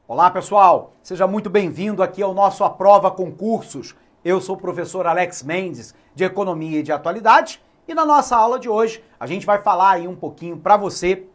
Olá pessoal, seja muito bem-vindo aqui ao nosso Aprova Concursos. Eu sou o professor Alex Mendes, de Economia e de Atualidades, e na nossa aula de hoje a gente vai falar aí um pouquinho para você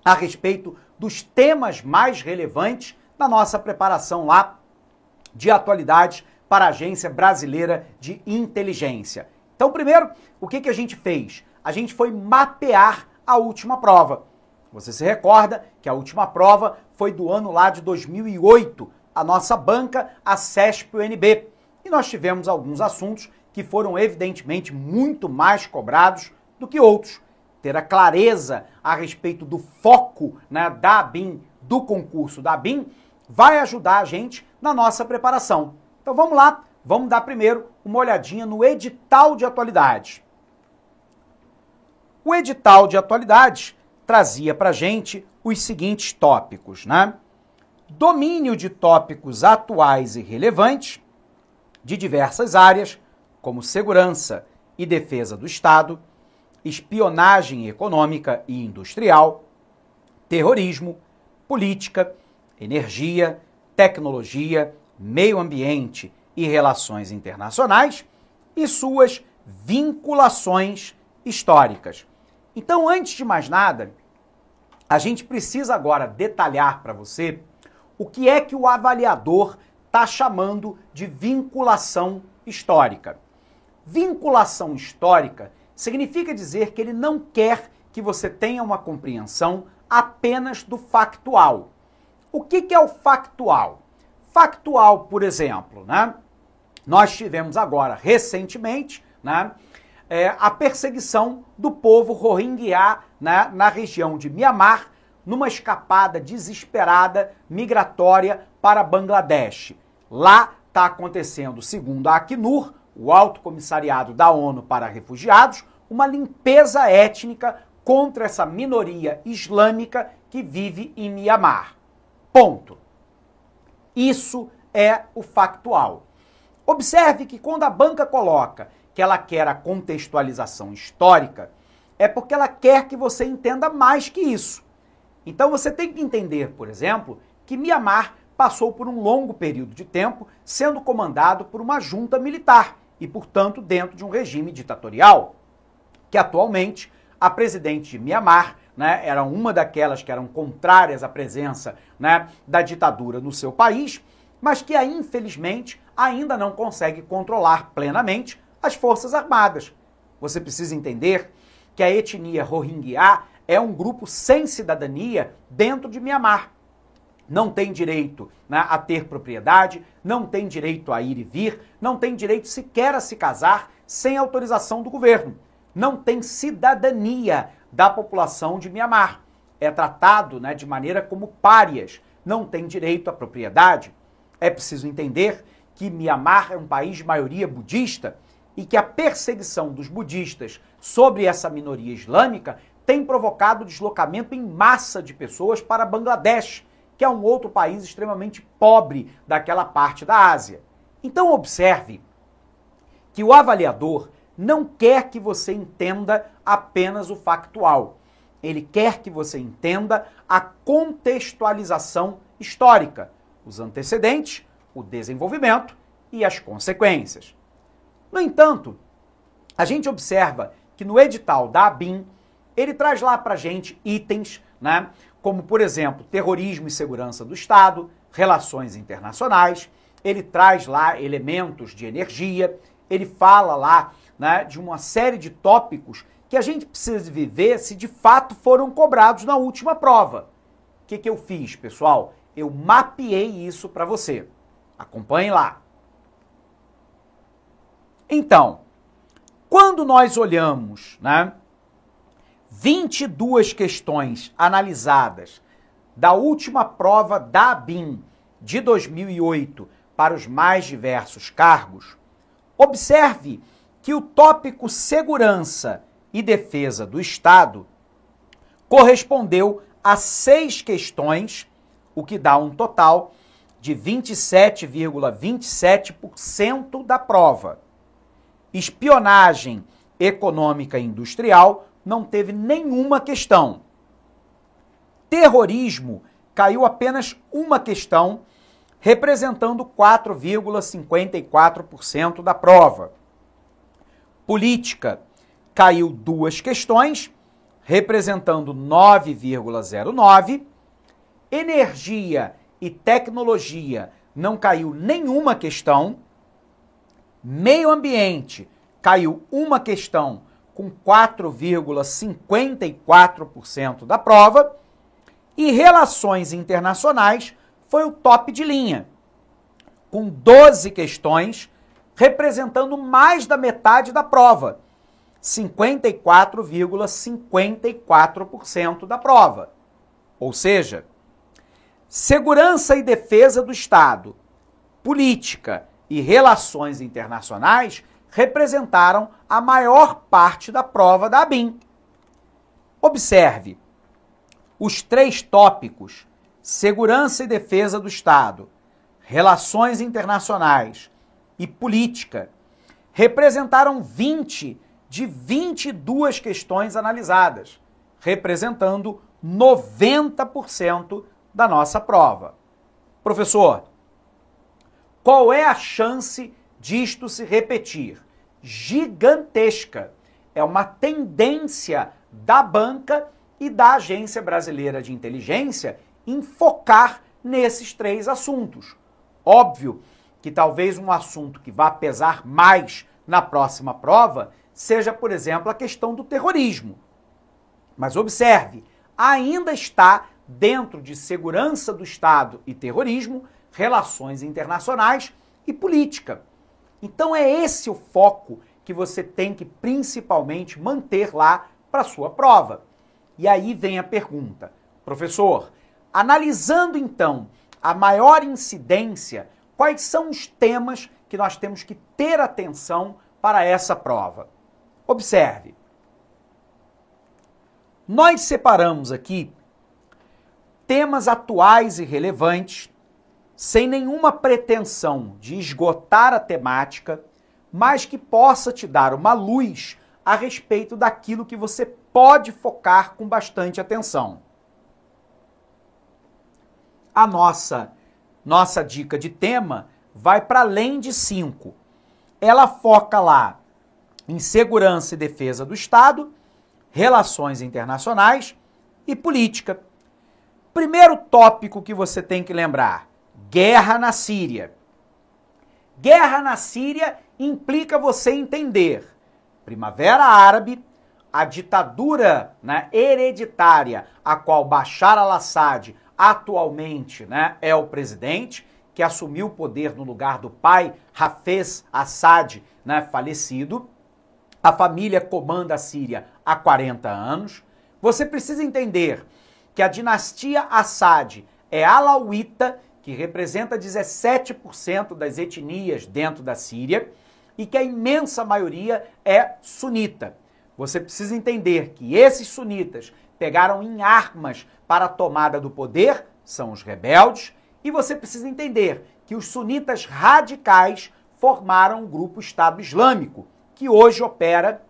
a respeito dos temas mais relevantes na nossa preparação lá de atualidades para a Agência Brasileira de Inteligência. Então, primeiro, o que a gente fez? A gente foi mapear a última prova. Você se recorda que a última prova foi do ano lá de 2008, a nossa banca, a CESP-UNB. E nós tivemos alguns assuntos que foram evidentemente muito mais cobrados do que outros. Ter a clareza a respeito do foco, né, da ABIN, do concurso da ABIN, vai ajudar a gente na nossa preparação. Então vamos lá, vamos dar primeiro uma olhadinha no edital de atualidades. O edital de atualidades trazia para a gente os seguintes tópicos, né? Domínio de tópicos atuais e relevantes de diversas áreas, como segurança e defesa do Estado, espionagem econômica e industrial, terrorismo, política, energia, tecnologia, meio ambiente e relações internacionais e suas vinculações históricas. Então, antes de mais nada, a gente precisa agora detalhar para você o que é que o avaliador está chamando de vinculação histórica. Vinculação histórica significa dizer que ele não quer que você tenha uma compreensão apenas do factual. O que é o factual? Factual, por exemplo, né? Nós tivemos agora, recentemente, né, a perseguição do povo Rohingya, né, na região de Mianmar, numa escapada desesperada migratória para Bangladesh. Lá está acontecendo, segundo a Acnur, o Alto Comissariado da ONU para Refugiados, uma limpeza étnica contra essa minoria islâmica que vive em Mianmar. Ponto. Isso é o factual. Observe que quando a banca coloca que ela quer a contextualização histórica, é porque ela quer que você entenda mais que isso. Então você tem que entender, por exemplo, que Mianmar passou por um longo período de tempo sendo comandado por uma junta militar e, portanto, dentro de um regime ditatorial, que atualmente a presidente de Mianmar, né, era uma daquelas que eram contrárias à presença, né, da ditadura no seu país, mas que, infelizmente, ainda não consegue controlar plenamente as Forças Armadas. Você precisa entender que a etnia Rohingya é um grupo sem cidadania dentro de Mianmar. Não tem direito, né, a ter propriedade, não tem direito a ir e vir, não tem direito sequer a se casar sem autorização do governo. Não tem cidadania da população de Mianmar. É tratado, né, de maneira como párias. Não tem direito à propriedade. É preciso entender que Mianmar é um país de maioria budista e que a perseguição dos budistas sobre essa minoria islâmica tem provocado deslocamento em massa de pessoas para Bangladesh, que é um outro país extremamente pobre daquela parte da Ásia. Então observe que o avaliador não quer que você entenda apenas o factual. Ele quer que você entenda a contextualização histórica, os antecedentes, o desenvolvimento e as consequências. No entanto, a gente observa que no edital da ABIN, ele traz lá para a gente itens, né, como, por exemplo, terrorismo e segurança do Estado, relações internacionais, ele traz lá elementos de energia, ele fala lá, né, de uma série de tópicos que a gente precisa viver se de fato foram cobrados na última prova. O que eu fiz, pessoal? Eu mapeei isso para você. Acompanhe lá. Então, quando nós olhamos, né, 22 questões analisadas da última prova da ABIN de 2008 para os mais diversos cargos, observe que o tópico segurança e defesa do Estado correspondeu a 6 questões, o que dá um total de 27,27% da prova. Espionagem econômica e industrial não teve nenhuma questão. Terrorismo caiu apenas uma questão, representando 4,54% da prova. Política, caiu 2 questões, representando 9,09%. Energia e tecnologia, não caiu nenhuma questão. Meio ambiente, caiu uma questão com 4,54% da prova. E relações internacionais foi o top de linha, com 12 questões, representando mais da metade da prova, 54,54% da prova. Ou seja, segurança e defesa do Estado, política e relações internacionais representaram a maior parte da prova da ABIN. Observe, os 3 tópicos, segurança e defesa do Estado, relações internacionais e política, representaram 20 de 22 questões analisadas, representando 90% da nossa prova. Professor, qual é a chance disto se repetir? Gigantesca. É uma tendência da banca e da Agência Brasileira de Inteligência em focar nesses 3 assuntos. Óbvio que talvez um assunto que vá pesar mais na próxima prova seja, por exemplo, a questão do terrorismo. Mas observe, ainda está dentro de segurança do Estado e terrorismo, relações internacionais e política. Então é esse o foco que você tem que principalmente manter lá para a sua prova. E aí vem a pergunta, professor, analisando então a maior incidência, quais são os temas que nós temos que ter atenção para essa prova? Observe. Nós separamos aqui temas atuais e relevantes, sem nenhuma pretensão de esgotar a temática, mas que possa te dar uma luz a respeito daquilo que você pode focar com bastante atenção. A nossa dica de tema vai para além de 5. Ela foca lá em segurança e defesa do Estado, relações internacionais e política. Primeiro tópico que você tem que lembrar, guerra na Síria. Guerra na Síria implica você entender Primavera Árabe, a ditadura, hereditária, a qual Bashar al-Assad atualmente, é o presidente, que assumiu o poder no lugar do pai, Hafez Assad, falecido. A família comanda a Síria há 40 anos. Você precisa entender que a dinastia Assad é alauíta, que representa 17% das etnias dentro da Síria, e que a imensa maioria é sunita. Você precisa entender que esses sunitas pegaram em armas para a tomada do poder, são os rebeldes, e você precisa entender que os sunitas radicais formaram o grupo Estado Islâmico, que hoje opera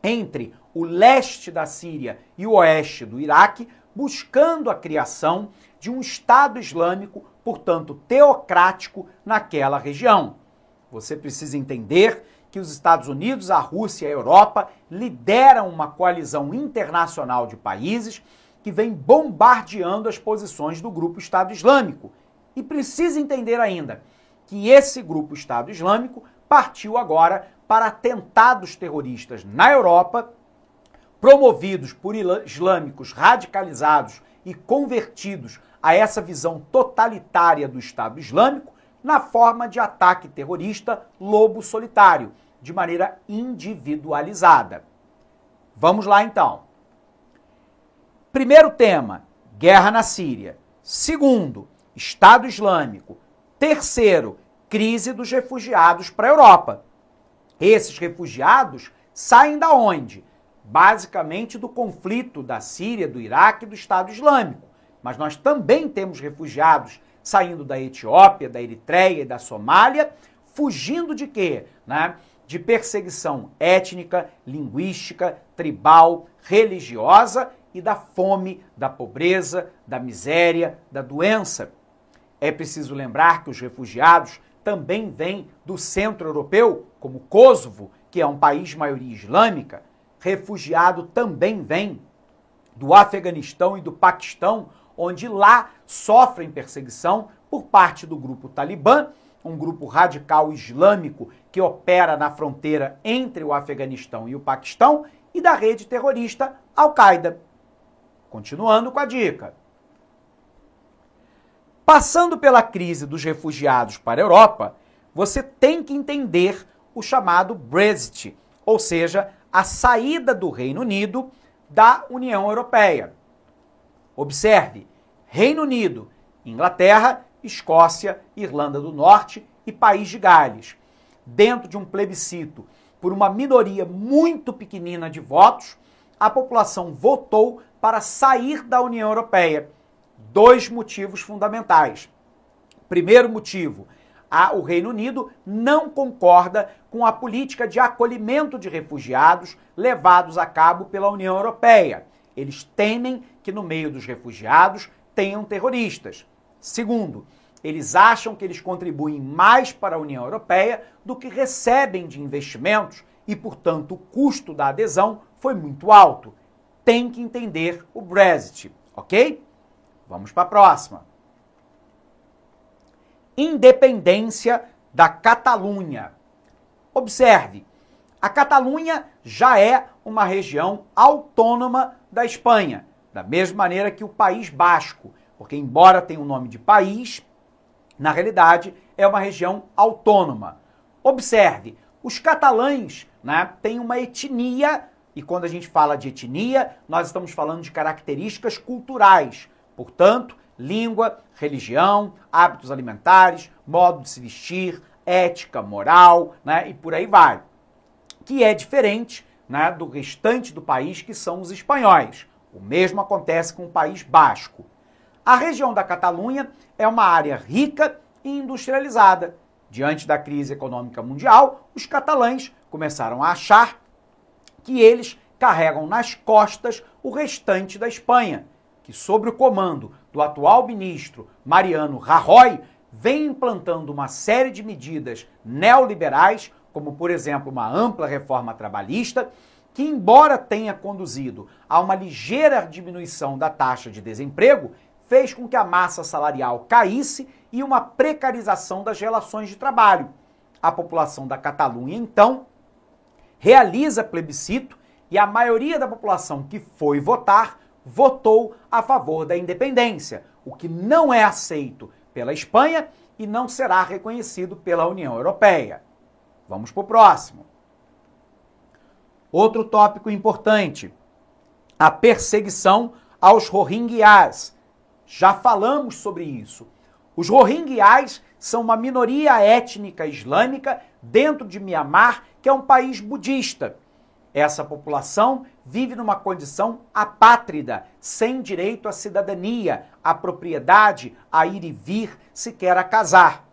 entre o leste da Síria e o oeste do Iraque, buscando a criação de um Estado Islâmico, portanto teocrático, naquela região. Você precisa entender que os Estados Unidos, a Rússia e a Europa lideram uma coalizão internacional de países que vem bombardeando as posições do grupo Estado Islâmico. E precisa entender ainda que esse grupo Estado Islâmico partiu agora para atentados terroristas na Europa, promovidos por islâmicos radicalizados e convertidos a essa visão totalitária do Estado Islâmico, na forma de ataque terrorista lobo solitário, de maneira individualizada. Vamos lá então. Primeiro tema, guerra na Síria. Segundo, Estado Islâmico. Terceiro, crise dos refugiados para a Europa. Esses refugiados saem da onde? Basicamente do conflito da Síria, do Iraque e do Estado Islâmico. Mas nós também temos refugiados saindo da Etiópia, da Eritreia e da Somália, fugindo de quê? De perseguição étnica, linguística, tribal, religiosa e da fome, da pobreza, da miséria, da doença. É preciso lembrar que os refugiados também vêm do centro europeu, como Kosovo, que é um país de maioria islâmica. Refugiado também vem do Afeganistão e do Paquistão, onde lá sofrem perseguição por parte do grupo Talibã, um grupo radical islâmico que opera na fronteira entre o Afeganistão e o Paquistão, e da rede terrorista Al-Qaeda. Continuando com a dica. Passando pela crise dos refugiados para a Europa, você tem que entender o chamado Brexit, ou seja, a saída do Reino Unido da União Europeia. Observe, Reino Unido, Inglaterra, Escócia, Irlanda do Norte e País de Gales. Dentro de um plebiscito por uma minoria muito pequenina de votos, a população votou para sair da União Europeia. 2 motivos fundamentais. Primeiro motivo, o Reino Unido não concorda com a política de acolhimento de refugiados levados a cabo pela União Europeia. Eles temem que no meio dos refugiados tenham terroristas. Segundo, eles acham que eles contribuem mais para a União Europeia do que recebem de investimentos e, portanto, o custo da adesão foi muito alto. Tem que entender o Brexit, ok? Vamos para a próxima. Independência da Catalunha. Observe, a Catalunha já é uma região autônoma da Espanha, da mesma maneira que o País Basco, porque embora tenha o nome de país, na realidade é uma região autônoma. Observe, os catalães, têm uma etnia, e quando a gente fala de etnia, nós estamos falando de características culturais, portanto, língua, religião, hábitos alimentares, modo de se vestir, ética, moral, e por aí vai. Que é diferente, do restante do país, que são os espanhóis. O mesmo acontece com o País Basco. A região da Catalunha é uma área rica e industrializada. Diante da crise econômica mundial, os catalães começaram a achar que eles carregam nas costas o restante da Espanha, que sob o comando do atual ministro Mariano Rajoy, vem implantando uma série de medidas neoliberais, como, por exemplo, uma ampla reforma trabalhista, que, embora tenha conduzido a uma ligeira diminuição da taxa de desemprego, fez com que a massa salarial caísse e uma precarização das relações de trabalho. A população da Catalunha, então, realiza plebiscito e a maioria da população que foi votar votou a favor da independência, o que não é aceito pela Espanha e não será reconhecido pela União Europeia. Vamos para o próximo. Outro tópico importante, a perseguição aos Rohingyas. Já falamos sobre isso. Os Rohingyas são uma minoria étnica islâmica dentro de Mianmar, que é um país budista. Essa população vive numa condição apátrida, sem direito à cidadania, à propriedade, a ir e vir, sequer a casar.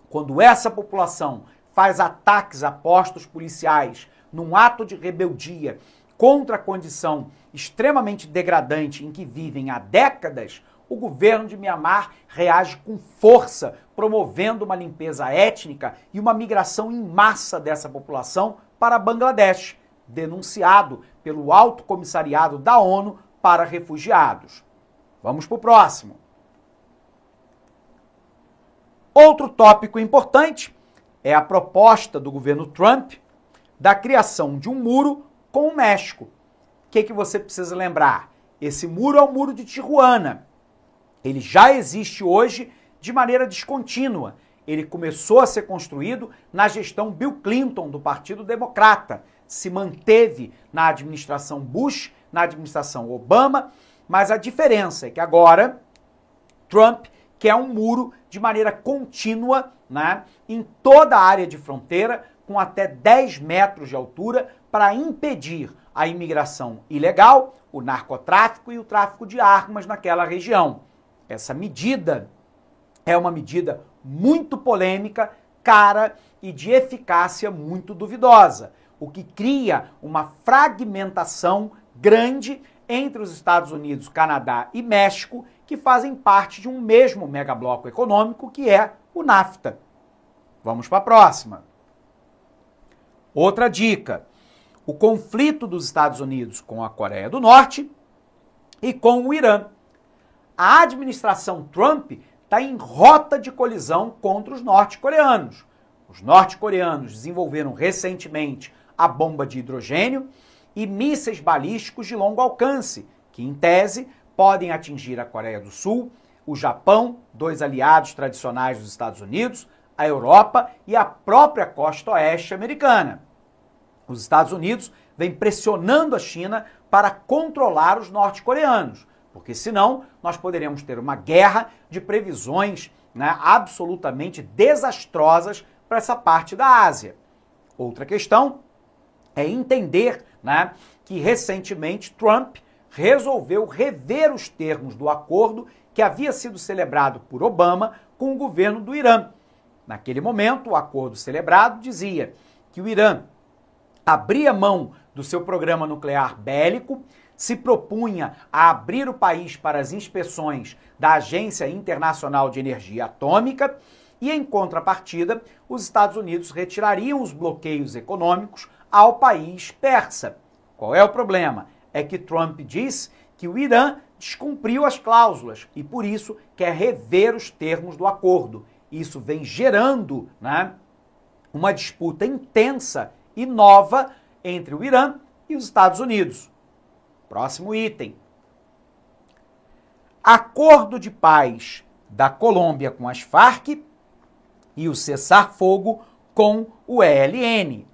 Quando essa população faz ataques a postos policiais num ato de rebeldia contra a condição extremamente degradante em que vivem há décadas, o governo de Mianmar reage com força, promovendo uma limpeza étnica e uma migração em massa dessa população para Bangladesh, denunciado pelo Alto Comissariado da ONU para Refugiados. Vamos para o próximo. Outro tópico importante é a proposta do governo Trump da criação de um muro com o México. O que você precisa lembrar? Esse muro é o muro de Tijuana. Ele já existe hoje de maneira descontínua. Ele começou a ser construído na gestão Bill Clinton, do Partido Democrata. Se manteve na administração Bush, na administração Obama, mas a diferença é que agora Trump quer um muro de maneira contínua, em toda a área de fronteira, com até 10 metros de altura, para impedir a imigração ilegal, o narcotráfico e o tráfico de armas naquela região. Essa medida é uma medida muito polêmica, cara e de eficácia muito duvidosa, o que cria uma fragmentação grande entre os Estados Unidos, Canadá e México, que fazem parte de um mesmo megabloco econômico, que é o NAFTA. Vamos para a próxima. Outra dica: o conflito dos Estados Unidos com a Coreia do Norte e com o Irã. A administração Trump está em rota de colisão contra os norte-coreanos. Os norte-coreanos desenvolveram recentemente a bomba de hidrogênio e mísseis balísticos de longo alcance, que, em tese, podem atingir a Coreia do Sul, o Japão, dois aliados tradicionais dos Estados Unidos, a Europa e a própria costa oeste americana. Os Estados Unidos vêm pressionando a China para controlar os norte-coreanos, porque senão nós poderíamos ter uma guerra de previsões, né, absolutamente desastrosas para essa parte da Ásia. Outra questão é entender, né, que recentemente Trump resolveu rever os termos do acordo que havia sido celebrado por Obama com o governo do Irã. Naquele momento, o acordo celebrado dizia que o Irã abria mão do seu programa nuclear bélico, se propunha a abrir o país para as inspeções da Agência Internacional de Energia Atômica e, em contrapartida, os Estados Unidos retirariam os bloqueios econômicos ao país persa. Qual é o problema? É que Trump diz que o Irã descumpriu as cláusulas e, por isso, quer rever os termos do acordo. Isso vem gerando, né, uma disputa intensa e nova entre o Irã e os Estados Unidos. Próximo item. Acordo de paz da Colômbia com as Farc e o cessar-fogo com o ELN.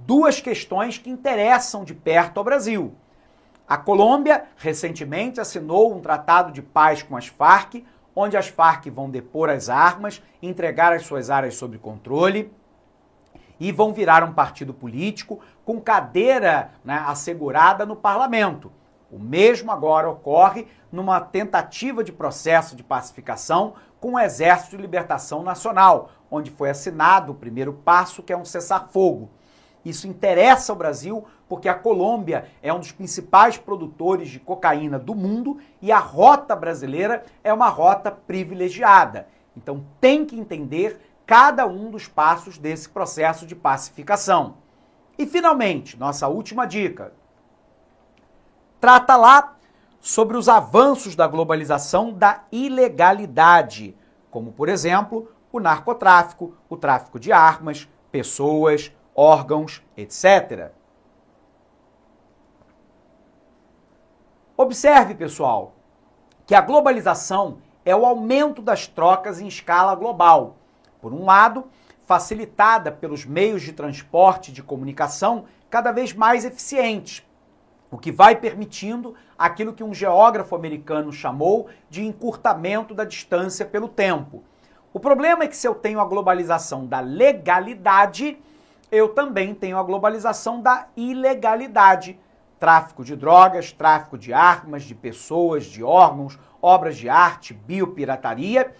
Duas questões que interessam de perto ao Brasil. A Colômbia recentemente assinou um tratado de paz com as Farc, onde as Farc vão depor as armas, entregar as suas áreas sob controle e vão virar um partido político com cadeira, né, assegurada no parlamento. O mesmo agora ocorre numa tentativa de processo de pacificação com o Exército de Libertação Nacional, onde foi assinado o primeiro passo, que é um cessar-fogo. Isso interessa ao Brasil porque a Colômbia é um dos principais produtores de cocaína do mundo e a rota brasileira é uma rota privilegiada. Então tem que entender cada um dos passos desse processo de pacificação. E, finalmente, nossa última dica. Trata lá sobre os avanços da globalização da ilegalidade, como, por exemplo, o narcotráfico, o tráfico de armas, pessoas, órgãos, etc. Observe, pessoal, que a globalização é o aumento das trocas em escala global. Por um lado, facilitada pelos meios de transporte e de comunicação cada vez mais eficientes, o que vai permitindo aquilo que um geógrafo americano chamou de encurtamento da distância pelo tempo. O problema é que se eu tenho a globalização da legalidade, eu também tenho a globalização da ilegalidade. Tráfico de drogas, tráfico de armas, de pessoas, de órgãos, obras de arte, biopirataria.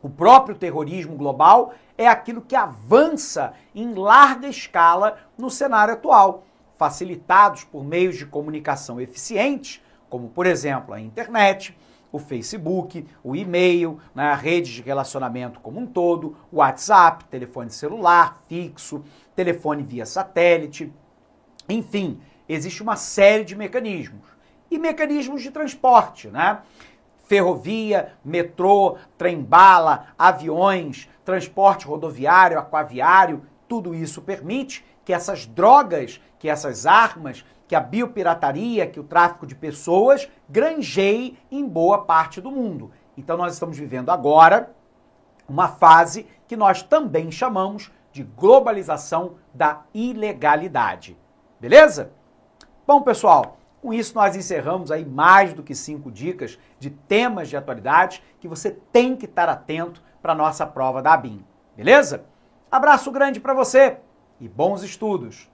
O próprio terrorismo global é aquilo que avança em larga escala no cenário atual, facilitados por meios de comunicação eficientes, como, por exemplo, a internet, o Facebook, o e-mail, né, redes de relacionamento como um todo, o WhatsApp, telefone celular, fixo, telefone via satélite. Enfim, existe uma série de mecanismos. E mecanismos de transporte, né? Ferrovia, metrô, trem-bala, aviões, transporte rodoviário, aquaviário, tudo isso permite que essas drogas, que essas armas, que a biopirataria, que o tráfico de pessoas granjeie em boa parte do mundo. Então nós estamos vivendo agora uma fase que nós também chamamos de globalização da ilegalidade. Beleza? Bom, pessoal, com isso nós encerramos aí mais do que 5 dicas de temas de atualidade que você tem que estar atento para a nossa prova da ABIN. Beleza? Abraço grande para você e bons estudos!